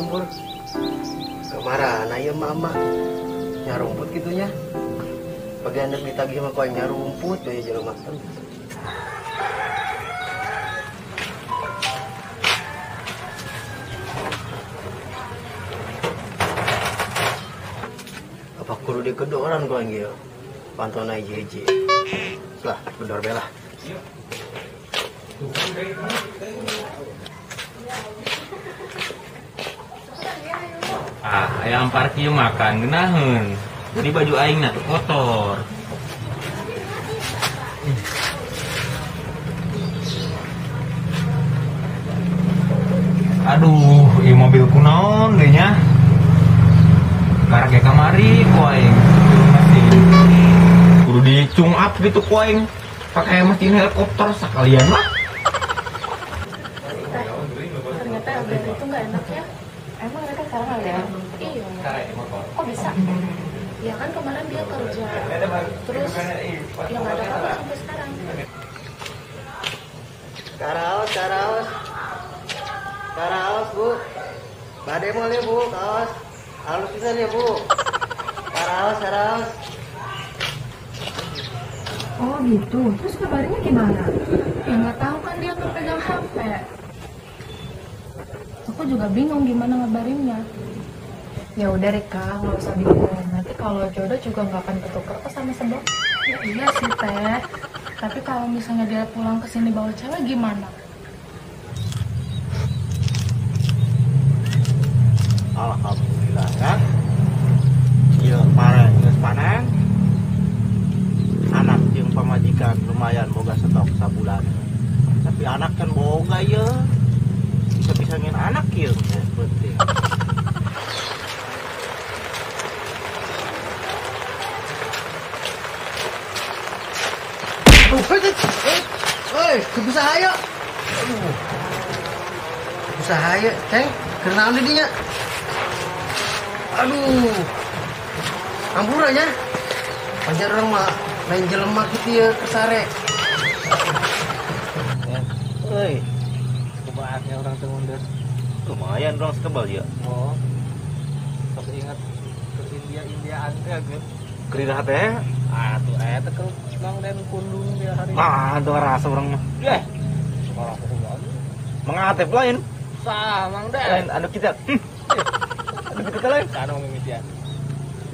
Pur. Kemana ya mama? Nyarumput gitunya. Bagi anda ditagih mah koeng nyarumput ya jelema teh. Apa kudu dikedoran koeng ieu? Pantona jeje. Lah, bedor belah. Ayam parkir makan genaheun. Jadi baju aing na kotor. Aduh, ieu mobil kunaon deui nya? Karge kamari ku aing. Kudu dicung up gitu ku aing. Pakai mesin helikopter sekalian lah. Ternyata LDR itu nggak enak ya. Emang mereka sekarang LDR? Iya. Kok bisa? Ya kan kemarin dia kerja, terus ya nggak ada kabar sampai sekarang. Karaos bu. Badai mau ya bu, kaos. Halus pisan ya bu. Karaos. Oh gitu. Terus kabarnya gimana? Ya nggak tahu kan dia nggak pegang HP. Aku juga bingung gimana ngabarinnya. Ya udah Rika, nggak usah bingung. Nanti kalau jodoh juga nggak akan ketuker kok sama sebab. Ya iya sih Teh. Tapi kalau misalnya dia pulang ke sini bawa cewek gimana? Alhamdulillah ya. Ieu kemarin geus panen. Anak jeung pamajikan lumayan boga stok sabulan. Tapi anak kan boga ya. Bisa ngin anak ieu penting. Kebusaha ya. Kebusaha ya, Ceng. Kenaon di dinya? Aduh. Ampurannya. Panjar orang mah main jelema gitu ya kesare. Euy. Kebaatnya orang teu mundur. Lumayan orang sekebal ya. Oh. Tapi ingat ke India-Indiaan teh geus. Kerida teh. Tuh eta ke Mang Den Kundung dia hari. Itu rasa orang mah. Yeh. Sekarang aku enggak. Mengatep lain. Sah Mang Den. Lain anu kita. Anu kita lain. Kana mimitian.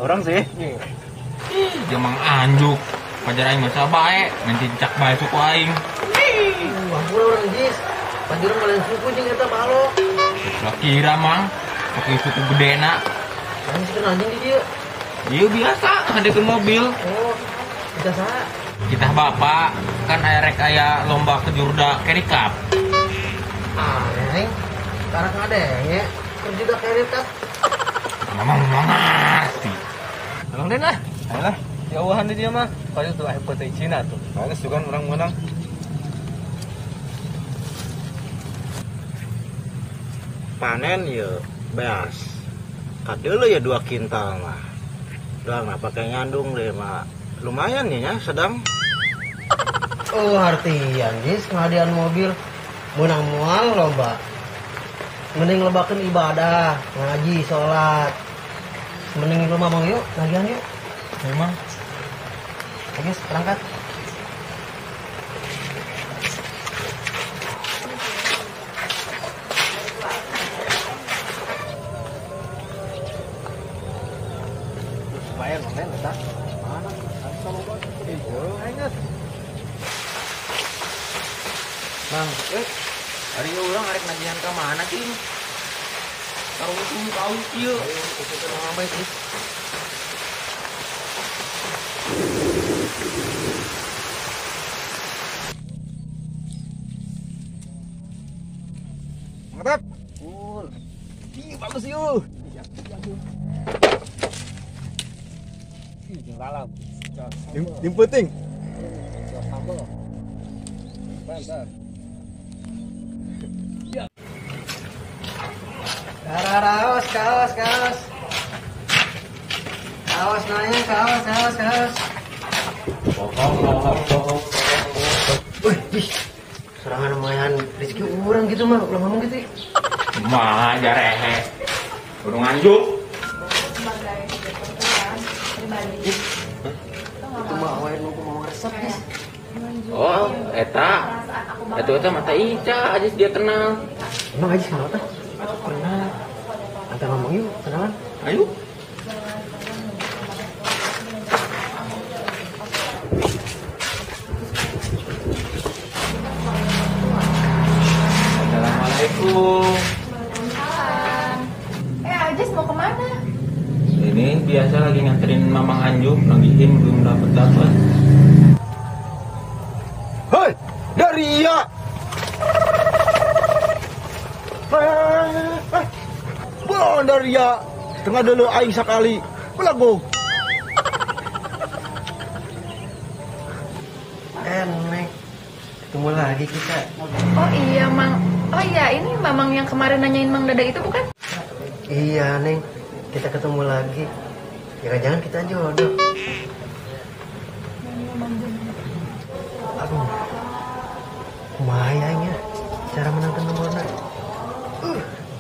Orang sih. Nih. Jamang anjuk. Pajar aing mah bae, main cincak bae suku aing. Ampun orang jis. Panjuran kalian suku jeung eta balok. Lah kira mang, pakai suku gedena. Anjing keur anjing di dieu. Ieu biasa hadekeun mobil. Oh. Kita saha? Kita bapak kan rek aya lomba kejurda carry cup. Neng. Sekarang ngadenge. Keur juga carry cup. Mamang mangasti. Mang Den lah. Ayolah. Jauhan di dia mah. Kalau tuh aya kota Cina tuh. Bagus juga orang menang. Panen ya beas. Kadeuleum ya 2 kintal mah. Doang nah pakai ngandung deh mah. Lumayan ya sedang. Oh artian jis ngadian mobil menang mual lomba. Mending lebakeun ibadah, ngaji, sholat. Mending rumah mau yuk, lagian yuk. Memang Oke, berangkat. Bayar online eta. Mana? Sama banget. Ingat. Bang, hari orang arek nagihan ke mana sih? Tahu itu tahu kieu. Ayo kita ngambek sih. Mantap. Ih, bagus yuk. Dalam. Yang penting. Sambal. Bentar. Kaos. Kaos nanya, kaos. Wih, serangan lumayan rezeki orang gitu mah, ulah ngomong gitu. Mah jarehe. Udah nganjuk. Sebagai kebutuhan pribadi. Itu mah awalnya mau resep ya. Oh, eta. Eta mata Ica, aja dia kenal. Emang aja kenapa? Pernah. Kita ngomong yuk, kenalan. Ayo. Assalamualaikum. Ajis mau kemana? Ini biasa lagi nganterin Mamang Anjuk, nagihin belum dapat. Hei, dari iya. Belum dari iya. Tengah dulu aing sekali. Belagu. Neng. Ketemu lagi kita. Oh iya, Mang. Oh iya, ini Mamang yang kemarin nanyain Mang Dada itu bukan? Iya, Neng. Kita ketemu lagi. Jangan-jangan kita jodoh. Aduh. Lumayan ya. Cara menantang nomornya.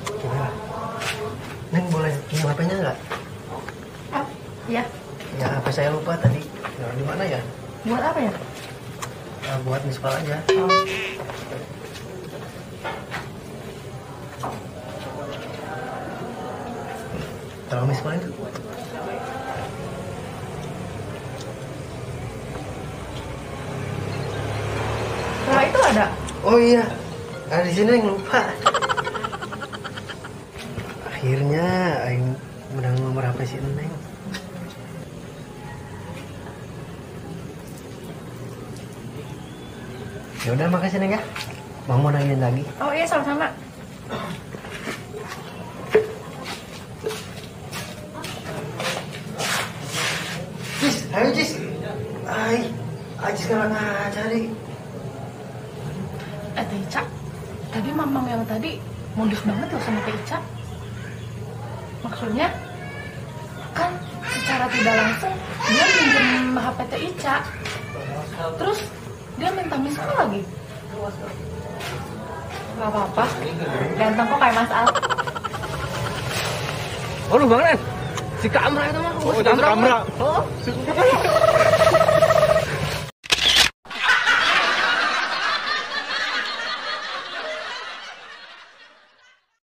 Gimana? Neng boleh pinjam HP-nya nggak? Oh, iya. Ya, HP saya lupa tadi. Ya, di mana ya? Buat apa ya? Buat miss call aja. Oh. Tolong miss call itu. Nah, itu ada. Oh iya, ada di sini yang lupa. Akhirnya aing menang nomor HP si Neng. Ya udah makasih Neng ya. Mau nanyain lagi. Oh iya, sama-sama. Jis, ayo Jis. Ajis kalau ngajari. Teh Ica, tadi Mamang yang tadi modus banget loh sama Teh Ica. Maksudnya, kan secara tidak langsung dia minjem HP Teh Ica. Terus dia minta miss call lagi. Gak apa-apa, ganteng kok kayak Mas Al. Oh lu banget. Si Kamra itu mah. Oh, si Kamra. Oh.